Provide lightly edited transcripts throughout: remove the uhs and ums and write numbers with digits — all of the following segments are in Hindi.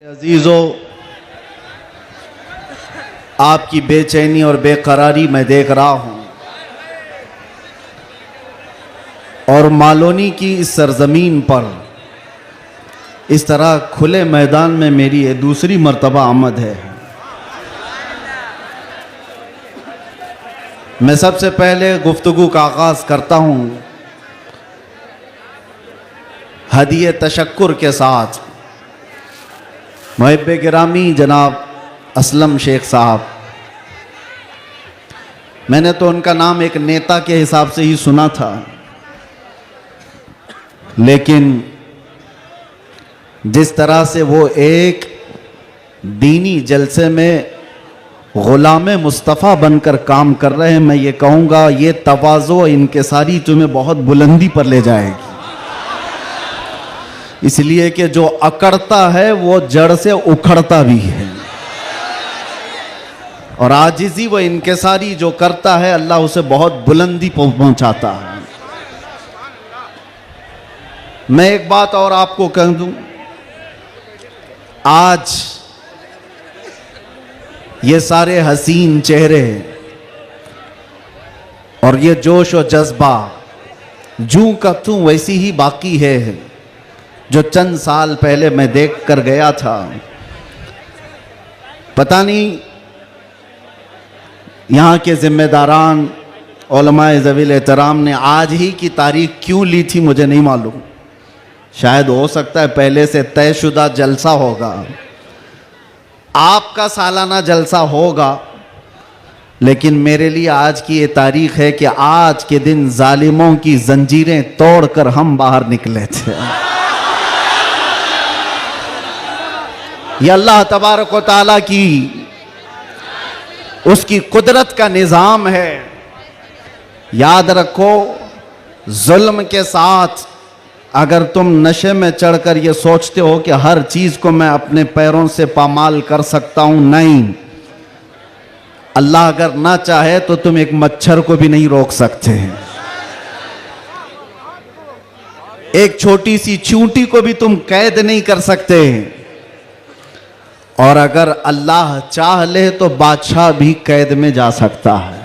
अजीज़ों, आपकी बेचैनी और बेकरारी मैं देख रहा हूँ और मालोनी की इस सरजमीन पर इस तरह खुले मैदान में मेरी ये दूसरी मर्तबा आमद है। मैं सबसे पहले गुफ्तगू का आगाज़ करता हूँ हदिये तशक्कुर के साथ मुहिब्बे गिरामी जनाब असलम शेख साहब। मैंने तो उनका नाम एक नेता के हिसाब से ही सुना था, लेकिन जिस तरह से वो एक दीनी जलसे में गुलाम मुस्तफ़ा बनकर काम कर रहे हैं, मैं ये कहूँगा ये तवाज़ो इनकिसारी तुम्हें बहुत बुलंदी पर ले जाएगी। इसलिए कि जो अकड़ता है वो जड़ से उखड़ता भी है, और आजिज़ी व इनकिसारी जो करता है अल्लाह उसे बहुत बुलंदी पहुंचाता है। मैं एक बात और आपको कह दूं, आज ये सारे हसीन चेहरे और ये जोश और जज्बा जूं का तूं वैसी ही बाकी है जो चंद साल पहले मैं देख कर गया था। पता नहीं यहाँ के जिम्मेदारान उलमाए ज़वील एहतराम ने आज ही की तारीख क्यों ली थी मुझे नहीं मालूम। शायद हो सकता है पहले से तयशुदा जलसा होगा, आपका सालाना जलसा होगा, लेकिन मेरे लिए आज की ये तारीख है कि आज के दिन जालिमों की जंजीरें तोड़कर हम बाहर निकले थे। ये अल्लाह तबारक व तआला की उसकी कुदरत का निज़ाम है। याद रखो, जुल्म के साथ अगर तुम नशे में चढ़कर ये सोचते हो कि हर चीज़ को मैं अपने पैरों से पामाल कर सकता हूं, नहीं। अल्लाह अगर ना चाहे तो तुम एक मच्छर को भी नहीं रोक सकते हैं, एक छोटी सी चींटी को भी तुम कैद नहीं कर सकते। और अगर अल्लाह चाह ले तो बादशाह भी कैद में जा सकता है।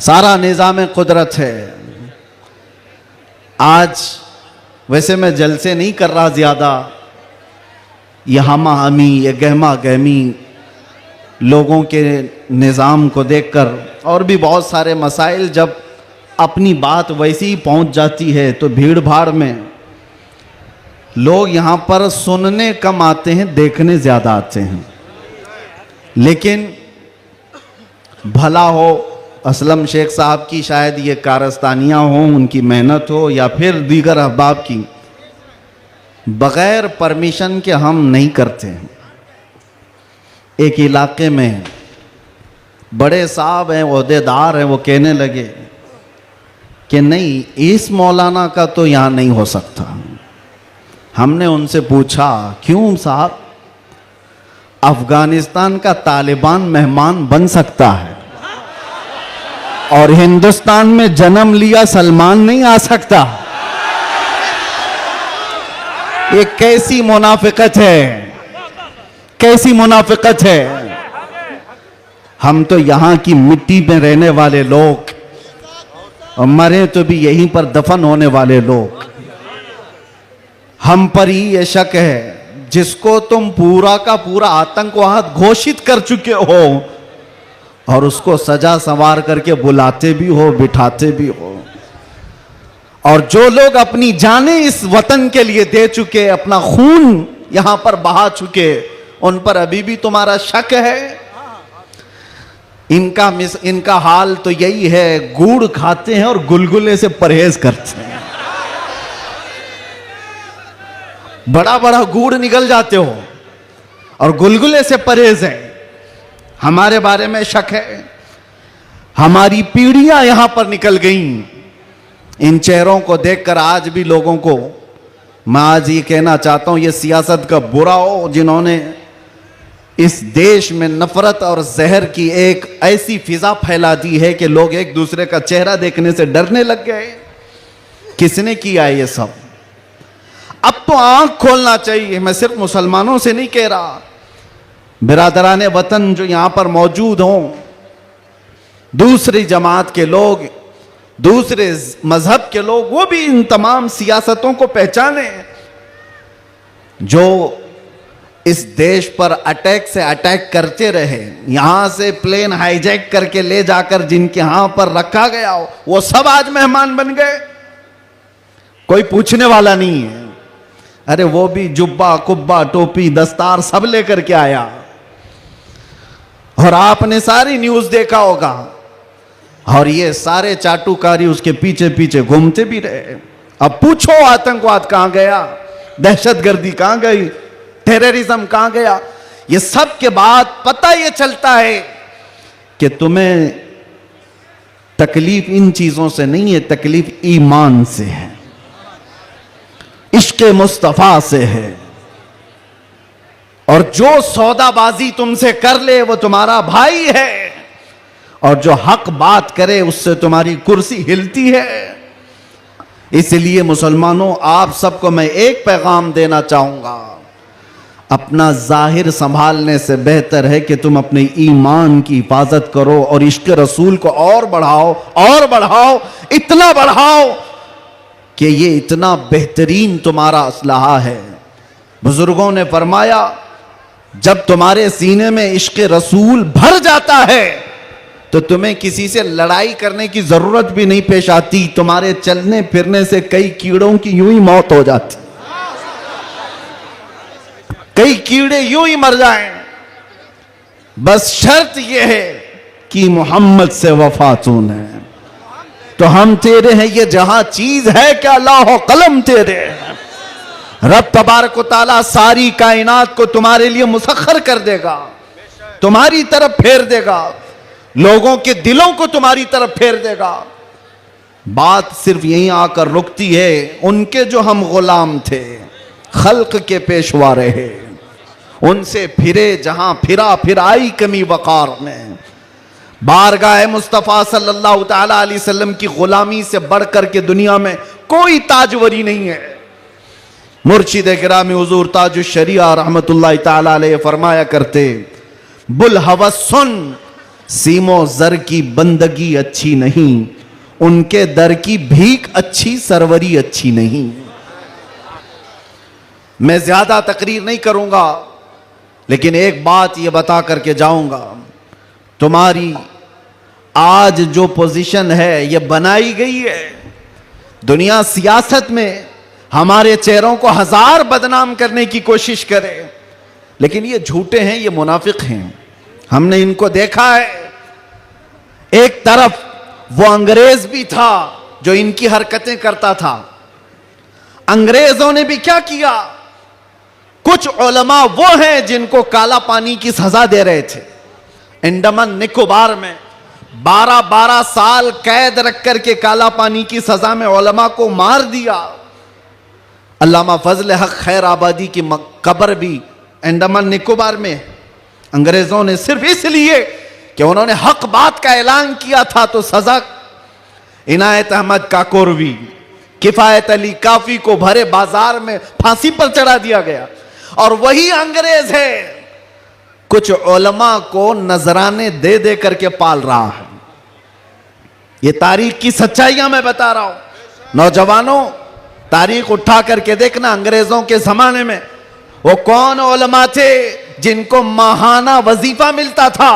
सारा निज़ाम कुदरत है। आज वैसे मैं जलसे नहीं कर रहा ज़्यादा, ये हमा हमी, ये गहमा गहमी लोगों के निज़ाम को देखकर, और भी बहुत सारे मसाइल जब अपनी बात वैसी ही पहुंच जाती है तो भीड़ भाड़ में लोग यहाँ पर सुनने कम आते हैं, देखने ज़्यादा आते हैं। लेकिन भला हो असलम शेख साहब की, शायद ये कारस्तानियाँ हों, उनकी मेहनत हो, या फिर दीगर अहबाब की, बग़ैर परमिशन के हम नहीं करते हैं। एक इलाके में बड़े साहब हैं, ओहदेदार हैं, वो कहने लगे कि नहीं, इस मौलाना का तो यहाँ नहीं हो सकता। हमने उनसे पूछा क्यों साहब? अफगानिस्तान का तालिबान मेहमान बन सकता है और हिंदुस्तान में जन्म लिया सलमान नहीं आ सकता। ये कैसी मुनाफिकत है, कैसी मुनाफिकत है। हम तो यहाँ की मिट्टी में रहने वाले लोग, और मरे तो भी यहीं पर दफन होने वाले लोग। हम पर ही ये शक है जिसको तुम पूरा का पूरा आतंकवाद घोषित कर चुके हो, और उसको सजा संवार करके बुलाते भी हो, बिठाते भी हो। और जो लोग अपनी जानें इस वतन के लिए दे चुके, अपना खून यहां पर बहा चुके, उन पर अभी भी तुम्हारा शक है। इनका हाल तो यही है, गुड़ खाते हैं और गुलगुले से परहेज करते हैं। बड़ा बड़ा गुड़ निकल जाते हो और गुलगुले से परहेज है। हमारे बारे में शक है। हमारी पीढ़ियां यहां पर निकल गईं। इन चेहरों को देखकर आज भी लोगों को मैं आज ये कहना चाहता हूं, ये सियासत का बुरा हो जिन्होंने इस देश में नफरत और जहर की एक ऐसी फिजा फैला दी है कि लोग एक दूसरे का चेहरा देखने से डरने लग गए। किसने किया ये सब? अब तो आंख खोलना चाहिए। मैं सिर्फ मुसलमानों से नहीं कह रहा, बिरादरान वतन जो यहां पर मौजूद हों, दूसरी जमात के लोग, दूसरे मजहब के लोग, वो भी इन तमाम सियासतों को पहचाने जो इस देश पर अटैक से अटैक करते रहे। यहां से प्लेन हाईजैक करके ले जाकर जिनके यहां पर रखा गया हो, वो सब आज मेहमान बन गए, कोई पूछने वाला नहीं है। अरे वो भी जुब्बा कुब्बा टोपी दस्तार सब लेकर के आया, और आपने सारी न्यूज देखा होगा, और ये सारे चाटुकारी उसके पीछे पीछे घूमते भी रहे। अब पूछो आतंकवाद कहां गया, दहशतगर्दी कहां गई, टेररिज्म कहां गया। ये सब के बाद पता ये चलता है कि तुम्हें तकलीफ इन चीजों से नहीं है, तकलीफ ईमान से है, इश्क़ मुस्तफा से है। और जो सौदाबाजी तुमसे कर ले वो तुम्हारा भाई है, और जो हक बात करे उससे तुम्हारी कुर्सी हिलती है। इसलिए मुसलमानों, आप सबको मैं एक पैगाम देना चाहूंगा, अपना जाहिर संभालने से बेहतर है कि तुम अपने ईमान की हिफाजत करो और इश्क़ रसूल को और बढ़ाओ, और बढ़ाओ, इतना बढ़ाओ कि ये इतना बेहतरीन तुम्हारा असलहा है। बुजुर्गों ने फरमाया, जब तुम्हारे सीने में इश्क़ रसूल भर जाता है तो तुम्हें किसी से लड़ाई करने की जरूरत भी नहीं पेश आती। तुम्हारे चलने फिरने से कई कीड़ों की यूं ही मौत हो जाती, कई कीड़े यूं ही मर जाएं। बस शर्त यह है कि मोहम्मद से वफा तूने, तो हम तेरे हैं, ये जहां चीज है क्या अल्लाह कलम तेरे हैं। रब तबारक व तआला सारी कायनात को तुम्हारे लिए मुसख्खर कर देगा, तुम्हारी तरफ फेर देगा, लोगों के दिलों को तुम्हारी तरफ फेर देगा। बात सिर्फ यहीं आकर रुकती है, उनके जो हम गुलाम थे, खल्क के पेशवा रहे, उनसे फिरे जहां फिरा, फिर आई कमी वकार में। बारगाह मुस्तफ़ा सल्लल्लाहु तआला अलैहि वसल्लम की गुलामी से बढ़कर के दुनिया में कोई ताजवरी नहीं है। मुर्शिद गिरामी हुजूर ताजुश शरिया रहमतुल्लाह तआला अलैहि फरमाया करते, बुल हवस सुन, सीमो जर की बंदगी अच्छी नहीं, उनके दर की भीख अच्छी, सरवरी अच्छी नहीं। मैं ज्यादा तकरीर नहीं करूंगा, लेकिन एक बात यह बता करके जाऊंगा, तुम्हारी आज जो पोजीशन है यह बनाई गई है। दुनिया सियासत में हमारे चेहरों को हजार बदनाम करने की कोशिश करे, लेकिन ये झूठे हैं, ये मुनाफिक हैं, हमने इनको देखा है। एक तरफ वो अंग्रेज भी था जो इनकी हरकतें करता था। अंग्रेजों ने भी क्या किया, कुछ उलमा वो हैं जिनको काला पानी की सजा दे रहे थे। अंडमान निकोबार में 12-12 साल कैद रख करके काला पानी की सजा में उलमा को मार दिया। अल्लामा फजल हक खैर आबादी की कब्र भी अंडमान निकोबार में। अंग्रेजों ने सिर्फ इसलिए कि उन्होंने हक बात का ऐलान किया था तो सजा। इनायत अहमद काकोरवी, किफायत अली काफी को भरे बाजार में फांसी पर चढ़ा दिया गया। और वही अंग्रेज है कुछ उलमा को नजराने दे दे करके पाल रहा है। ये तारीख की सच्चाइयां मैं बता रहा हूं। नौजवानों, तारीख उठा करके देखना, अंग्रेजों के जमाने में वो कौन उलमा थे जिनको माहाना वजीफा मिलता था।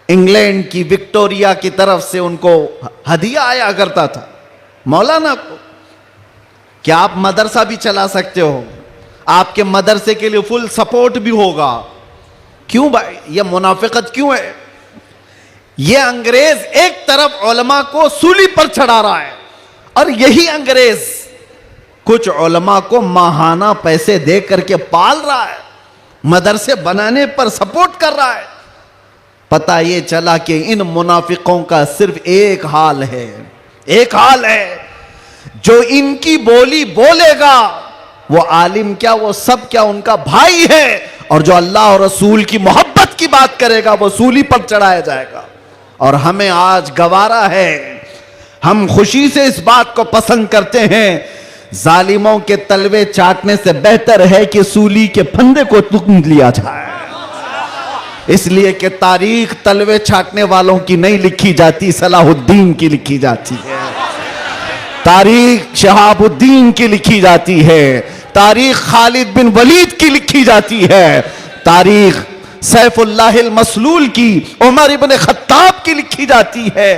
इंग्लैंड की विक्टोरिया की तरफ से उनको हदिया आया करता था मौलाना को। क्या आप मदरसा भी चला सकते हो, आपके मदरसे के लिए फुल सपोर्ट भी होगा। क्यों भाई, ये मुनाफिकत क्यों है? ये अंग्रेज एक तरफ उलमा को सूली पर चढ़ा रहा है, और यही अंग्रेज कुछ उलमा को माहाना पैसे दे करके पाल रहा है, मदरसे बनाने पर सपोर्ट कर रहा है। पता ये चला कि इन मुनाफिकों का सिर्फ एक हाल है, एक हाल है, जो इनकी बोली बोलेगा वो आलिम क्या, वो सब क्या, उनका भाई है। और जो अल्लाह और रसूल की मोहब्बत की बात करेगा वो सूली पर चढ़ाया जाएगा। और हमें आज गवारा है, हम खुशी से इस बात को पसंद करते हैं, जालिमों के तलवे चाटने से बेहतर है कि सूली के फंदे को तुम लिया जाए। इसलिए कि तारीख तलवे चाटने वालों की नहीं लिखी जाती, सलाहुद्दीन की लिखी जाती है। तारीख शहाबुद्दीन की लिखी जाती है। तारीख खालिद बिन वलीद की लिखी जाती है। तारीख सैफुल्लाहिल मसलूल की, उमर इब्न खत्ताब की लिखी जाती है।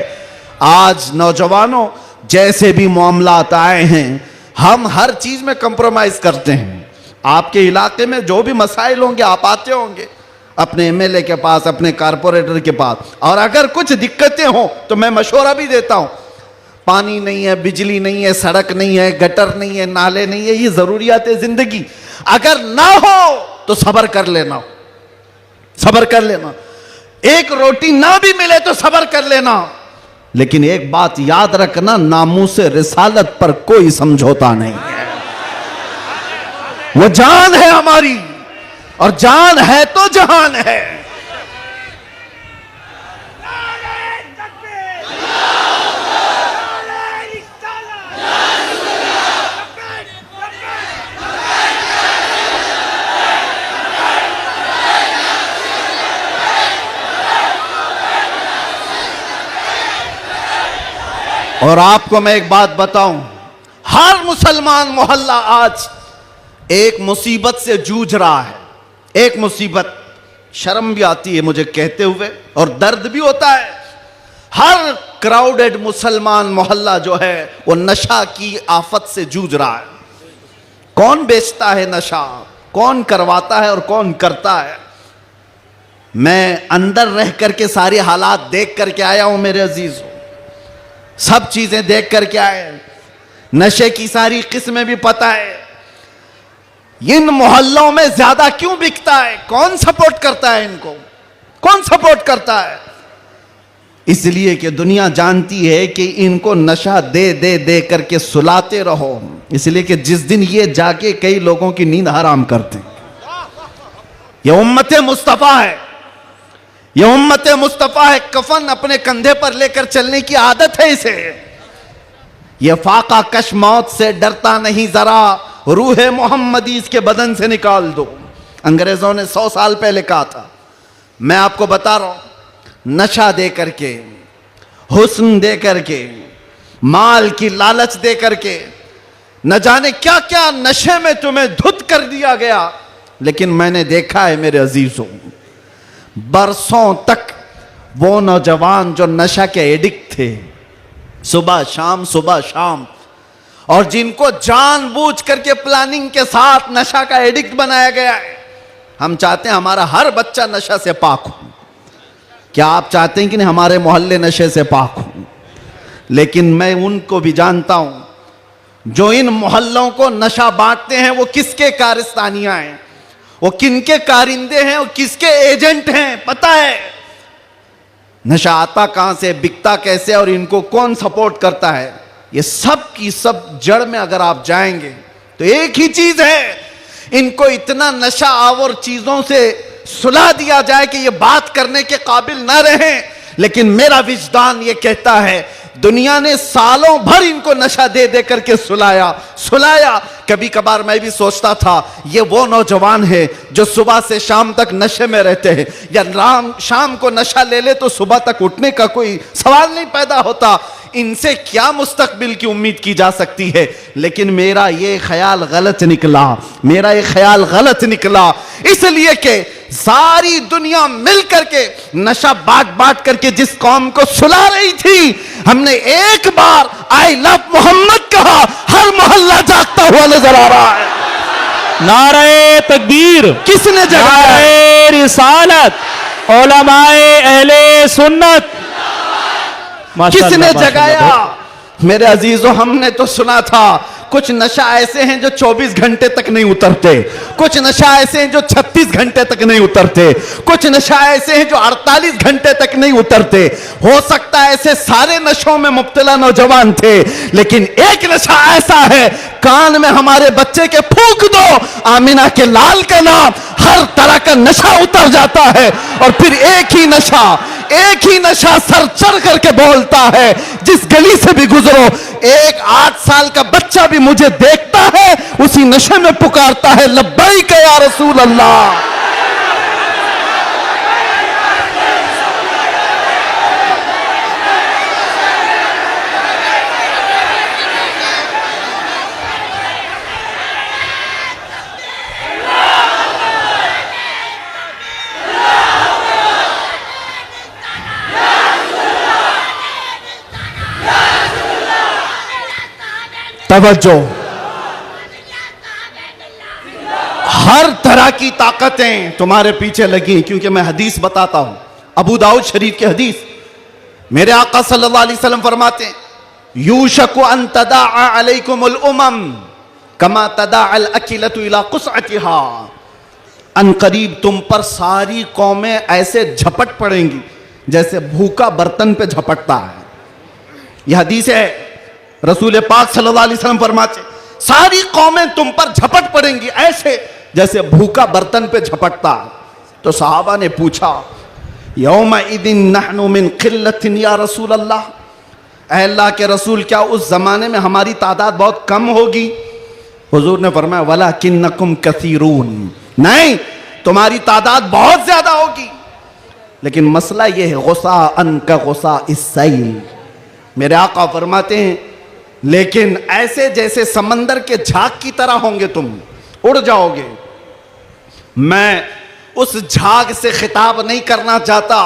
आज नौजवानों, जैसे भी मामलात आए हैं, हम हर चीज में कंप्रोमाइज करते हैं। आपके इलाके में जो भी मसाइल होंगे, आप आते होंगे अपने एमएलए के पास, अपने कारपोरेटर के पास, और अगर कुछ दिक्कतें हो तो मैं मशवरा भी देता हूं। पानी नहीं है, बिजली नहीं है, सड़क नहीं है, गटर नहीं है, नाले नहीं है, ये जरूरियात जिंदगी। अगर ना हो तो सब्र कर लेना, सब्र कर लेना। एक रोटी ना भी मिले तो सब्र कर लेना, लेकिन एक बात याद रखना, नामूसे रिसालत पर कोई समझौता नहीं है। वो जान है हमारी, और जान है तो जहान है। और आपको मैं एक बात बताऊं, हर मुसलमान मोहल्ला आज एक मुसीबत से जूझ रहा है। एक मुसीबत, शर्म भी आती है मुझे कहते हुए और दर्द भी होता है। हर क्राउडेड मुसलमान मोहल्ला जो है वो नशा की आफत से जूझ रहा है। कौन बेचता है नशा, कौन करवाता है और कौन करता है। मैं अंदर रह करके सारे हालात देख करके आया हूं मेरे अजीज, सब चीजें देख करके आए। नशे की सारी किस्में भी पता है। इन मोहल्लों में ज्यादा क्यों बिकता है, कौन सपोर्ट करता है इनको, कौन सपोर्ट करता है। इसलिए कि दुनिया जानती है कि इनको नशा दे दे दे करके सुलाते रहो, इसलिए कि जिस दिन ये जाके कई लोगों की नींद हराम करते हैं। ये उम्मत मुस्तफा है, ये उम्मत मुस्तफा है। कफन अपने कंधे पर लेकर चलने की आदत है इसे। ये फाका कश मौत से डरता नहीं, जरा रूह मोहम्मदी इसके बदन से निकाल दो। अंग्रेजों ने 100 साल पहले कहा था। मैं आपको बता रहा हूं, नशा दे करके, हुस्न दे करके, माल की लालच दे करके, न जाने क्या क्या नशे में तुम्हें धुत कर दिया गया। लेकिन मैंने देखा है मेरे अजीजों, बरसों तक वो नौजवान जो नशा के एडिक्ट थे, सुबह शाम सुबह शाम, और जिनको जानबूझ करके प्लानिंग के साथ नशा का एडिक्ट बनाया गया है। हम चाहते हैं हमारा हर बच्चा नशा से पाक हो। क्या आप चाहते हैं कि नहीं हमारे मोहल्ले नशे से पाक हो? लेकिन मैं उनको भी जानता हूं जो इन मोहल्लों को नशा बांटते हैं, वो किसके कारस्तानियां हैं, वो किनके कारिंदे हैं, वो किसके एजेंट हैं, पता है। नशा आता कहां से, बिकता कैसे, और इनको कौन सपोर्ट करता है, ये सब की सब जड़ में अगर आप जाएंगे तो एक ही चीज है। इनको इतना नशा आवर चीजों से सुला दिया जाए कि ये बात करने के काबिल ना रहे। लेकिन मेरा विजदान ये कहता है, दुनिया ने सालों भर इनको नशा दे दे करके सुलाया। कभी कभार मैं भी सोचता था ये वो नौजवान है जो सुबह से शाम तक नशे में रहते हैं, या शाम को नशा ले ले तो सुबह तक उठने का कोई सवाल नहीं पैदा होता। इनसे क्या मुस्तकबिल की उम्मीद की जा सकती है। लेकिन मेरा ये ख्याल गलत निकला, मेरा ये ख्याल गलत निकला, इसलिए कि सारी दुनिया मिल करके नशा बांट बांट करके जिस कौम को सुला रही थी, हमने एक बार आई लव मोहम्मद कहा, हर मोहल्ला जागता हुआ नजर आ रहा है। नारे तकबीर, किसने जगाया? नारे रिसालत, उलमाए अहले सुन्नत, किसने जगाया? मेरे अजीजों, हमने तो सुना था कुछ नशा ऐसे हैं जो 24 घंटे तक नहीं उतरते, कुछ नशा ऐसे हैं जो 36 घंटे तक नहीं उतरते, कुछ नशा ऐसे हैं जो 48 घंटे तक नहीं उतरते। हो सकता है ऐसे सारे नशों में मुब्तला नौजवान थे, लेकिन एक नशा ऐसा है, कान में हमारे बच्चे के फूंक दो आमिना के लाल का नाम, हर तरह का नशा उतर जाता है। और फिर एक ही नशा, एक ही नशा सर चढ़ करके बोलता है, जिस गली से भी गुजरो एक 8 साल का बच्चा भी मुझे देखता है, उसी नशे में पुकारता है लब्बैक या रसूल अल्लाह। तवज्जो, हर तरह की ताकतें तुम्हारे पीछे लगी, क्योंकि मैं हदीस बताता हूं, अबू दाऊद शरीफ की हदीस। मेरे आका सल्लल्लाहु अलैहि वसल्लम फरमाते हैं, यूशकु अन तदाअ अलैकुमुल उमम कमा तदाअल अकिलतु इला कुसअतिहा। अन करीब तुम पर सारी कौमें ऐसे झपट पड़ेंगी जैसे भूखा बर्तन पे झपटता है। यह हदीस है, रसूल पाक सल्लल्लाहु अलैहि वसल्लम फरमाते, सारी कौमें तुम पर झपट पड़ेंगी ऐसे जैसे भूखा बर्तन पे झपटता है। तो सहाबा ने पूछा, यौमा इदिन नहनु मिन क़िल्लतिन या रसूल अल्लाह, ऐ अल्लाह के रसूल क्या उस जमाने में हमारी तादाद बहुत कम होगी? हुजूर ने फरमाया, वलाकिन्नकुम कसीरून, नहीं तुम्हारी तादाद बहुत ज्यादा होगी, लेकिन मसला यह है गुस्सा अन का गुस्सा इस्सैल। मेरे आका फरमाते हैं, लेकिन ऐसे जैसे समंदर के झाग की तरह होंगे, तुम उड़ जाओगे। मैं उस झाग से खिताब नहीं करना चाहता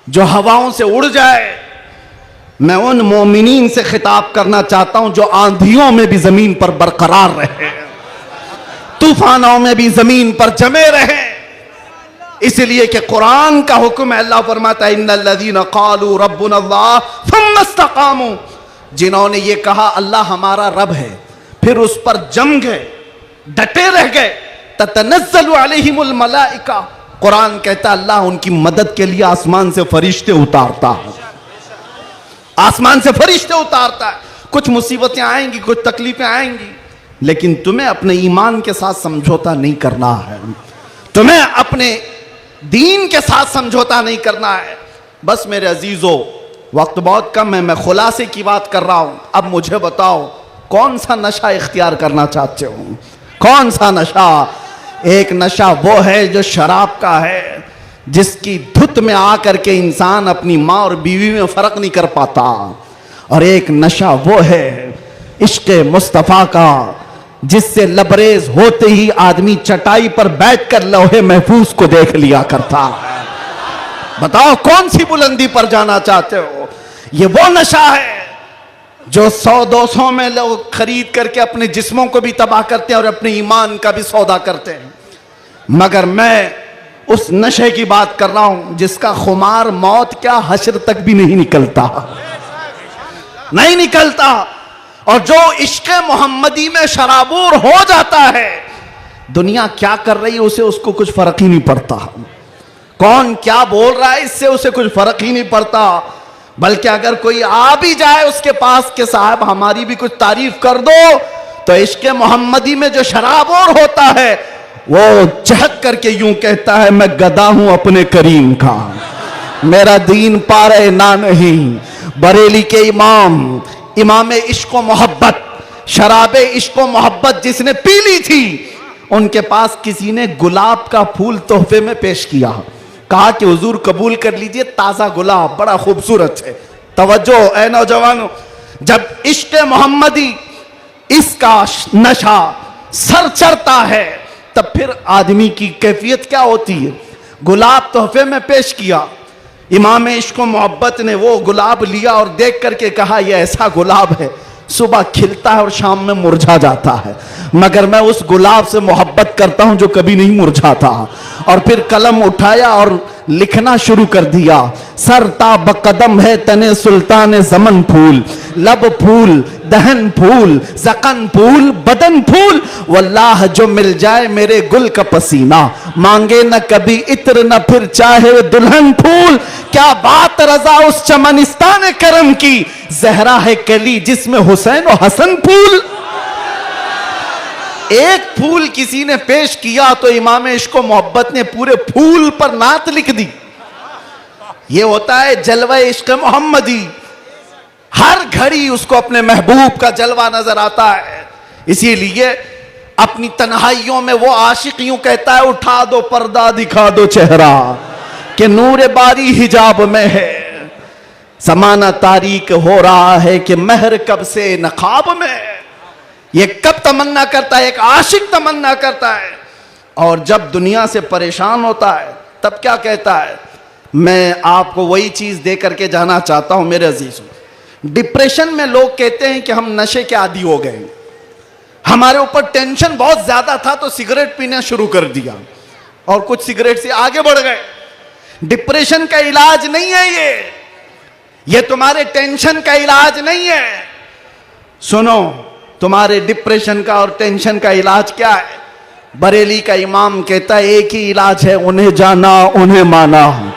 जो हवाओं से उड़ जाए, मैं उन मोमिनीन से खिताब करना चाहता हूं जो आंधियों में भी जमीन पर बरकरार रहे, तूफानों में भी जमीन पर जमे रहे। इसलिए कि कुरान का हुक्म है, अल्लाह फरमाता है, इन्नल्लज़ीना क़ालू रब्बुनल्लाह थुम्मा इस्तक़ामू, जिन्होंने ये कहा अल्लाह हमारा रब है, फिर उस पर जम गए, डटे रह गए, ततनज़्ज़लु अलैहिमुल मलाइका, कुरान कहता है अल्लाह उनकी मदद के लिए आसमान से फरिश्ते उतारता है, आसमान से फरिश्ते उतारता है। कुछ मुसीबतें आएंगी, कुछ तकलीफें आएंगी, लेकिन तुम्हें अपने ईमान के साथ समझौता नहीं करना है, तुम्हें अपने दीन के साथ समझौता नहीं करना है। बस मेरे अजीजों, वक्त बहुत कम है, मैं खुलासे की बात कर रहा हूं। अब मुझे बताओ, कौन सा नशा इख्तियार करना चाहते हो? कौन सा नशा? एक नशा वो है जो शराब का है, जिसकी धुत में आकर के इंसान अपनी माँ और बीवी में फर्क नहीं कर पाता, और एक नशा वो है इश्क मुस्तफ़ा का, जिससे लबरेज होते ही आदमी चटाई पर बैठकर लौहे महफूज को देख लिया करता है। बताओ कौन सी बुलंदी पर जाना चाहते हो? ये वो नशा है जो 100-200 में लोग खरीद करके अपने जिस्मों को भी तबाह करते हैं और अपने ईमान का भी सौदा करते हैं। मगर मैं उस नशे की बात कर रहा हूं जिसका खुमार मौत क्या हश्र तक भी नहीं निकलता, नहीं निकलता। और जो इश्क मोहम्मदी में शराबूर हो जाता है, दुनिया क्या कर रही है उसे उसको कुछ फर्क ही नहीं पड़ता, कौन क्या बोल रहा है इससे उसे कुछ फर्क ही नहीं पड़ता। बल्कि अगर कोई आ भी जाए उसके पास के साहब हमारी भी कुछ तारीफ कर दो, तो इश्क मोहम्मदी में जो शराबूर होता है वो चहक करके यूं कहता है, मैं गदा हूं अपने करीम का, मेरा दीन पारे ना नहीं। बरेली के इमाम इश्को मोहब्बत, शराबे इश्को मोहब्बत जिसने पी ली थी, उनके पास किसी ने गुलाब का फूल तोहफे में पेश किया, कहा कि हुजूर कबूल कर लीजिए, ताजा गुलाब बड़ा खूबसूरत है। तवज्जो ऐ नौजवानों, जब इश्क मोहम्मदी इसका नशा सर चढ़ता है, तब फिर आदमी की कैफियत क्या होती है? गुलाब तोहफे में पेश किया, इमाम इश्क मोहब्बत ने वो गुलाब लिया और देख करके कहा यह ऐसा गुलाब है, सुबह खिलता है और शाम में मुरझा जाता है, मगर मैं उस गुलाब से मोहब्बत करता हूं जो कभी नहीं मुरझाता। और फिर कलम उठाया और लिखना शुरू कर दिया, सरता बकदम है तने सुल्तान जमन फूल, लब फूल दहन फूल जकन फूल बदन फूल, वल्लाह जो मिल जाए मेरे गुल का पसीना, मांगे न कभी इत्र न फिर चाहे दुल्हन फूल। क्या बात रजा उस चमनिस्तान करम की, जहरा है कली जिसमें हुसैन और हसन फूल। एक फूल किसी ने पेश किया तो इमाम इश्क मोहब्बत ने पूरे फूल पर नात लिख दी। ये होता है जलवा इश्क मोहम्मदी। हर घड़ी उसको अपने महबूब का जलवा नजर आता है। इसीलिए अपनी तन्हाइयों में वो आशिक यूं कहता है, उठा दो पर्दा दिखा दो चेहरा कि नूर बारी हिजाब में है। समाना तारीक हो रहा है कि महर कब से नकाब में। ये कब तमन्ना करता है, एक आशिक तमन्ना करता है। और जब दुनिया से परेशान होता है तब क्या कहता है, मैं आपको वही चीज दे करके जाना चाहता हूं मेरे अजीजों। डिप्रेशन में लोग कहते हैं कि हम नशे के आदी हो गए, हमारे ऊपर टेंशन बहुत ज्यादा था तो सिगरेट पीना शुरू कर दिया और कुछ सिगरेट से आगे बढ़ गए। डिप्रेशन का इलाज नहीं है ये तुम्हारे टेंशन का इलाज नहीं है। सुनो, तुम्हारे डिप्रेशन का और टेंशन का इलाज क्या है? बरेली का इमाम कहता है एक ही इलाज है, उन्हें जाना उन्हें माना,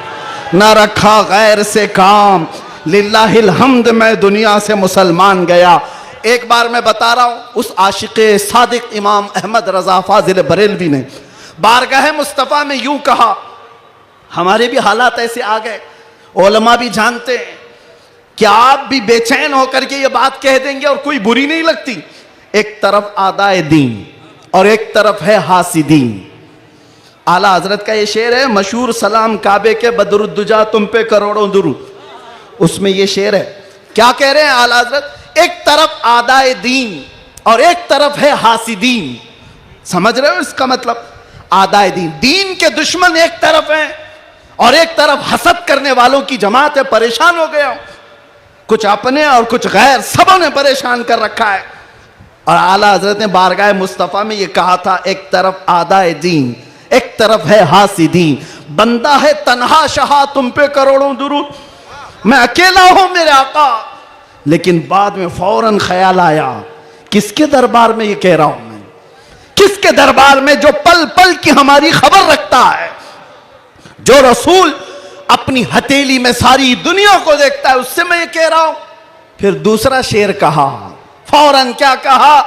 ना रखा गैर से काम, लिल्लाहिल हम्द मैं दुनिया से मुसलमान गया। एक बार मैं बता रहा हूं, उस आशिक़े सादिक इमाम अहमद रजा फाजिल बरेलवी ने बारगाह मुस्तफ़ा में यूं कहा। हमारे भी हालात ऐसे आ गए, उलमा भी जानते हैं कि आप भी बेचैन होकर के ये बात कह देंगे और कोई बुरी नहीं लगती। एक तरफ आदाए दीन और एक तरफ है हासिदीन। आला हजरत का ये शेर है मशहूर, सलाम काबे के बदरुद्दुजा तुम पे करोड़ों दुरूद। उसमें ये शेर है, क्या कह रहे हैं आला हजरत? एक तरफ आदाए दीन और एक तरफ है हासिदीन। समझ रहे हो इसका मतलब? आदाए दीन, दीन के दुश्मन एक तरफ हैं और एक तरफ हसद करने वालों की जमात है। परेशान हो गया, कुछ अपने और कुछ गैर, सबों ने परेशान कर रखा है। और आला हजरत ने बारगाह मुस्तफ़ा में ये कहा था, एक तरफ आदाए दीन एक तरफ है हासिदीन। बंदा है तन्हा शाह तुम पे करोड़ों दुरूद, मैं अकेला हूं मेरे आका। लेकिन बाद में फौरन ख्याल आया, किसके दरबार में ये कह रहा हूं मैं? किसके दरबार में जो पल पल की हमारी खबर रखता है, जो रसूल अपनी हथेली में सारी दुनिया को देखता है, उससे मैं ये कह रहा हूं। फिर दूसरा शेर कहा, फौरन क्या कहा?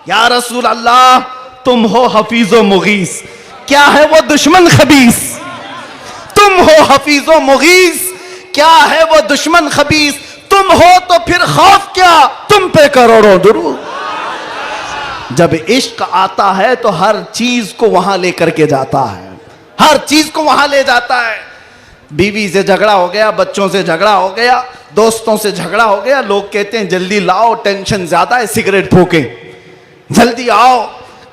या रसूल अल्लाह तुम हो हफीजो मुगीस, क्या है वो दुश्मन खबीस? तुम हो हफीजो मुगीस, क्या है वो दुश्मन खबीस? तुम हो तो फिर खौफ क्या, तुम पे करोड़ों दुरूद। जब इश्क आता है तो हर चीज को वहां लेकर के जाता है, हर चीज को वहां ले जाता है। बीवी से झगड़ा हो गया, बच्चों से झगड़ा हो गया, दोस्तों से झगड़ा हो गया, लोग कहते हैं जल्दी लाओ, टेंशन ज्यादा है, सिगरेट फूके, जल्दी आओ,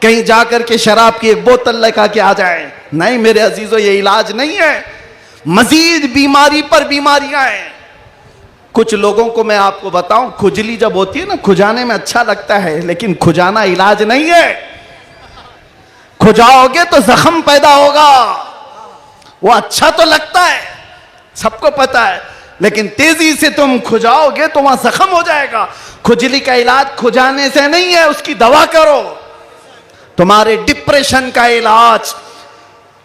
कहीं जाकर के शराब की एक बोतल लेकर के आ जाए। नहीं मेरे अजीजों, ये इलाज नहीं है, मजीद बीमारी पर बीमारियां हैं। कुछ लोगों को मैं आपको बताऊं, खुजली जब होती है ना, खुजाने में अच्छा लगता है, लेकिन खुजाना इलाज नहीं है। खुजाओगे तो जख्म पैदा होगा। वो अच्छा तो लगता है, सबको पता है, लेकिन तेजी से तुम खुजाओगे तो वहां जख्म हो जाएगा। खुजली का इलाज खुजाने से नहीं है, उसकी दवा करो। तुम्हारे डिप्रेशन का इलाज,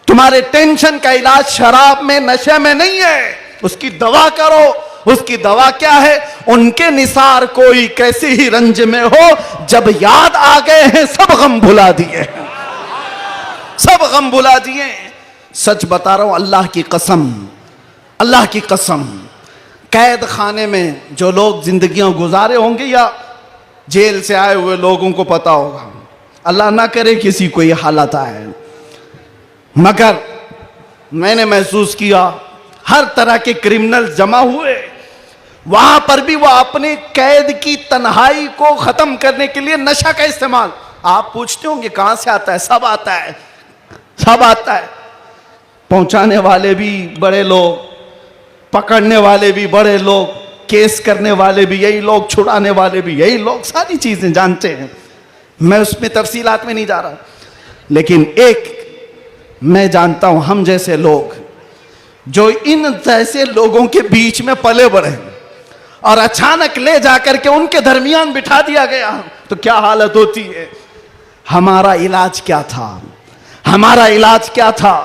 तुम्हारे टेंशन का इलाज शराब में, नशे में नहीं है, उसकी दवा करो। उसकी दवा क्या है? उनके निसार कोई कैसे ही रंज में हो, जब याद आ गए हैं सब गम भुला दिए, सब गम भुला दिए। सच बता रहा हूं, अल्लाह की कसम, अल्लाह की कसम, कैद खाने में जो लोग जिंदगियां गुजारे होंगे या जेल से आए हुए लोगों को पता होगा, अल्लाह ना करे किसी को ये हालत आए, मगर मैंने महसूस किया हर तरह के क्रिमिनल जमा हुए, वहां पर भी वो अपने कैद की तन्हाई को खत्म करने के लिए नशा का इस्तेमाल। आप पूछते होंगे कहां से आता है? सब आता है, सब आता है। पहुंचाने वाले भी बड़े लोग, पकड़ने वाले भी बड़े लोग, केस करने वाले भी यही लोग, छुड़ाने वाले भी यही लोग, सारी चीजें जानते हैं। मैं उसमें तफसीलात में नहीं जा रहा, लेकिन एक मैं जानता हूं, हम जैसे लोग जो इन जैसे लोगों के बीच में पले बढ़े और अचानक ले जाकर के उनके दरमियान बिठा दिया गया, तो क्या हालत होती है। हमारा इलाज क्या था? हमारा इलाज क्या था?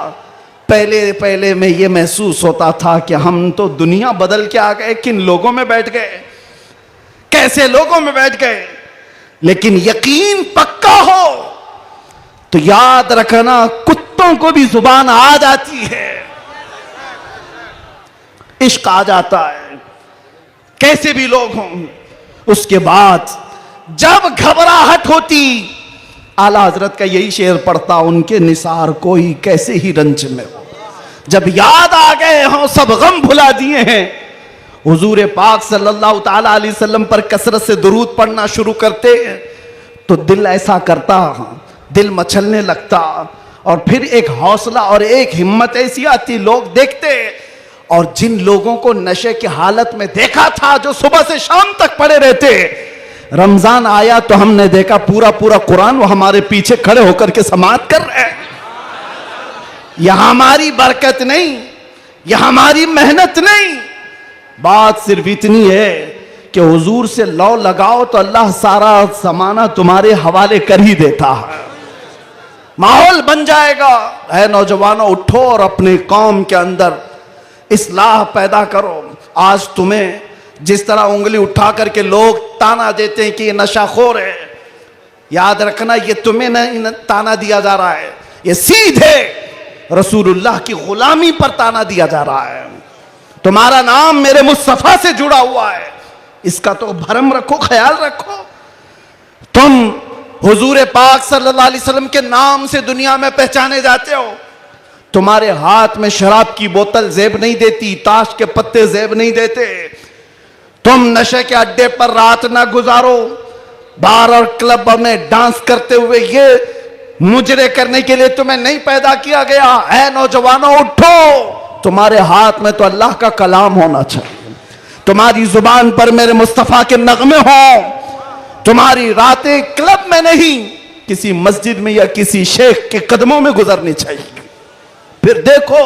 पहले पहले में ये महसूस होता था कि हम तो दुनिया बदल के आ गए, किन लोगों में बैठ गए, कैसे लोगों में बैठ गए। लेकिन यकीन पक्का हो तो याद रखना, कुत्तों को भी जुबान आ जाती है। इश्क आ जाता है, कैसे भी लोग हों। उसके बाद जब घबराहट होती, आला हजरत का यही शेर पढ़ता, उनके निसार कोई कैसे ही रंज में हो, जब याद आ गए हों सब गम भुला दिए हैं। हुजूर पाक सल्लल्लाहु ताला अलैहि वसल्लम पर कसरत से दुरूद पढ़ना शुरू करते तो दिल ऐसा करता, दिल मचलने लगता, और फिर एक हौसला और एक हिम्मत ऐसी आती, लोग देखते। और जिन लोगों को नशे की हालत में देखा था, जो सुबह से शाम तक पड़े रहते, रमजान आया तो हमने देखा पूरा पूरा कुरान वो हमारे पीछे खड़े होकर के समाअत कर रहे हैं। यह हमारी बरकत नहीं, यह हमारी मेहनत नहीं, बात सिर्फ इतनी है कि हुजूर से लौ लगाओ तो अल्लाह सारा जमाना तुम्हारे हवाले कर ही देता है। माहौल बन जाएगा। है नौजवानों, उठो और अपने कौम के अंदर इस्लाह पैदा करो। आज तुम्हें जिस तरह उंगली उठा करके लोग ताना देते हैं कि ये नशाखोर है, याद रखना ये तुम्हें नहीं ताना दिया जा रहा है, ये सीधे रसूलुल्लाह की गुलामी पर ताना दिया जा रहा है। तुम्हारा नाम मेरे मुस्तफा से जुड़ा हुआ है, इसका तो भरम रखो, ख्याल रखो। तुम हुजूर पाक सल्लल्लाहु अलैहि वसल्लम के नाम से दुनिया में पहचाने जाते हो। तुम्हारे हाथ में शराब की बोतल जेब नहीं देती, ताश के पत्ते जेब नहीं देते। तुम नशे के अड्डे पर रात ना गुजारो, बार और क्लब में डांस करते हुए ये मुजरे करने के लिए तुम्हें नहीं पैदा किया गया है। नौजवानों उठो, तुम्हारे हाथ में तो अल्लाह का कलाम होना चाहिए, तुम्हारी जुबान पर मेरे मुस्तफा के नगमे हों, तुम्हारी रातें क्लब में नहीं किसी मस्जिद में या किसी शेख के कदमों में गुजरनी चाहिए। फिर देखो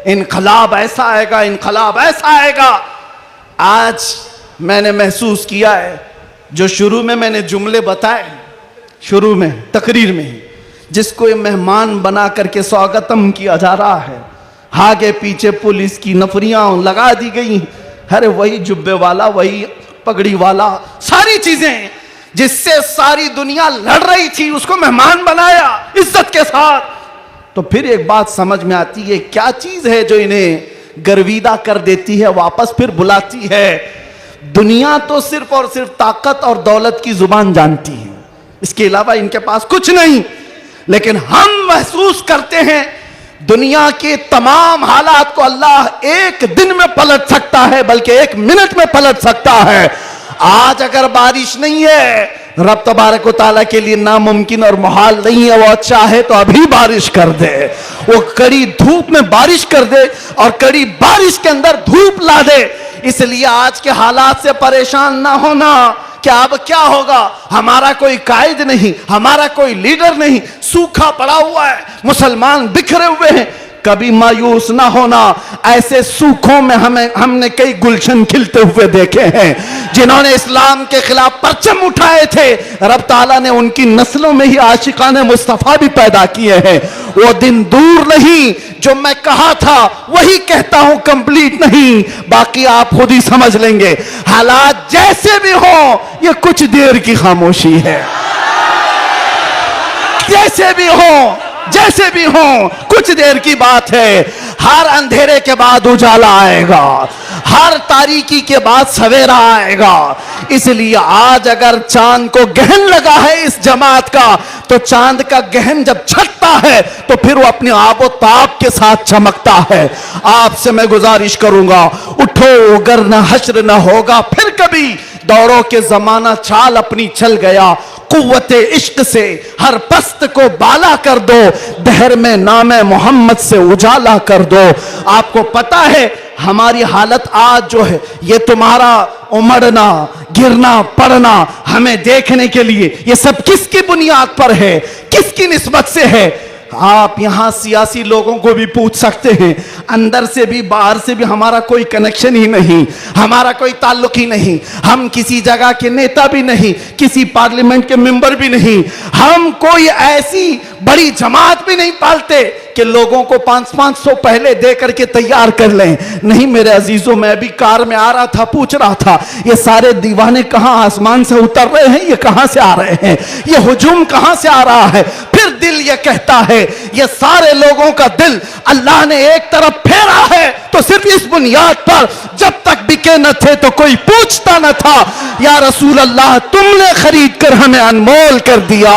इनकलाब ऐसा आएगा, इनकलाब ऐसा आएगा। आज मैंने महसूस किया है, जो शुरू में मैंने जुमले बताए, शुरू में तकरीर में, जिसको ये मेहमान बना करके स्वागतम किया जा रहा है, आगे पीछे पुलिस की नफरियां लगा दी गई। अरे वही जुब्बे वाला, वही पगड़ी वाला, सारी चीजें जिससे सारी दुनिया लड़ रही थी, उसको मेहमान बनाया इज्जत के साथ। तो फिर एक बात समझ में आती है, क्या चीज है जो इन्हें गर्विदा कर देती है, वापस फिर बुलाती है। दुनिया तो सिर्फ और सिर्फ ताकत और दौलत की जुबान जानती है, इसके अलावा इनके पास कुछ नहीं। लेकिन हम महसूस करते हैं दुनिया के तमाम हालात को अल्लाह एक दिन में पलट सकता है, बल्कि एक मिनट में पलट सकता है। आज अगर बारिश नहीं है, रब तबारक व तआला के लिए नामुमकिन और मुहाल नहीं है, वो चाहे तो अभी बारिश कर दे, वो कड़ी धूप में बारिश कर दे और कड़ी बारिश के अंदर धूप ला दे। इसलिए आज के हालात से परेशान ना होना कि अब क्या होगा, हमारा कोई कायद नहीं, हमारा कोई लीडर नहीं, सूखा पड़ा हुआ है, मुसलमान बिखरे हुए हैं। कभी मायूस ना होना, ऐसे सूखों में हमने कई गुलशन खिलते हुए देखे हैं। जिन्होंने इस्लाम के खिलाफ परचम उठाए थे, रब ताला ने उनकी नस्लों में ही आशिकाने मुस्तफा भी पैदा किए हैं। वो दिन दूर नहीं, जो मैं कहा था वही कहता हूं, कंप्लीट नहीं, बाकी आप खुद ही समझ लेंगे। हालात जैसे भी हो, ये कुछ देर की खामोशी है। जैसे भी हो, जैसे भी हो, कुछ देर की बात है। हर अंधेरे के बाद उजाला आएगा, हर तारीकी के बाद सवेरा आएगा। इसलिए आज अगर चांद को गहन लगा है इस जमात का, तो चांद का गहन जब छटता है तो फिर वो अपने आबो ताब के साथ चमकता है। आपसे मैं गुजारिश करूंगा, उठो, अगर न हश्र न होगा फिर कभी, दौड़ों के जमाना चाल अपनी चल गया। कुव्वते इश्क से हर पस्त को बाला कर दो, दहर में नामे मोहम्मद से उजाला कर दो। आपको पता है हमारी हालत आज जो है, ये तुम्हारा उमड़ना, गिरना, पड़ना हमें देखने के लिए, ये सब किसकी बुनियाद पर है, किसकी निस्बत से है? आप यहां सियासी लोगों को भी पूछ सकते हैं, अंदर से भी बाहर से भी हमारा कोई कनेक्शन ही नहीं, हमारा कोई ताल्लुक ही नहीं। हम किसी जगह के नेता भी नहीं, किसी पार्लियामेंट के मेंबर भी नहीं, हम कोई ऐसी बड़ी जमात भी नहीं पालते कि लोगों को 500 पहले दे करके तैयार कर लें। नहीं मेरे अजीजों, मैं भी कार में आ रहा था, पूछ रहा था ये सारे दीवाने कहां आसमान से उतर रहे हैं, ये कहां से आ रहे हैं, ये हुजूम कहां से आ रहा है? फिर दिल ये कहता है, ये सारे लोगों का दिल अल्लाह ने एक तरफ फेरा है तो सिर्फ इस बुनियाद पर, जब तक बिके न थे तो कोई पूछता न था। या रसूल अल्लाह, तुमने खरीद कर हमें अनमोल कर दिया।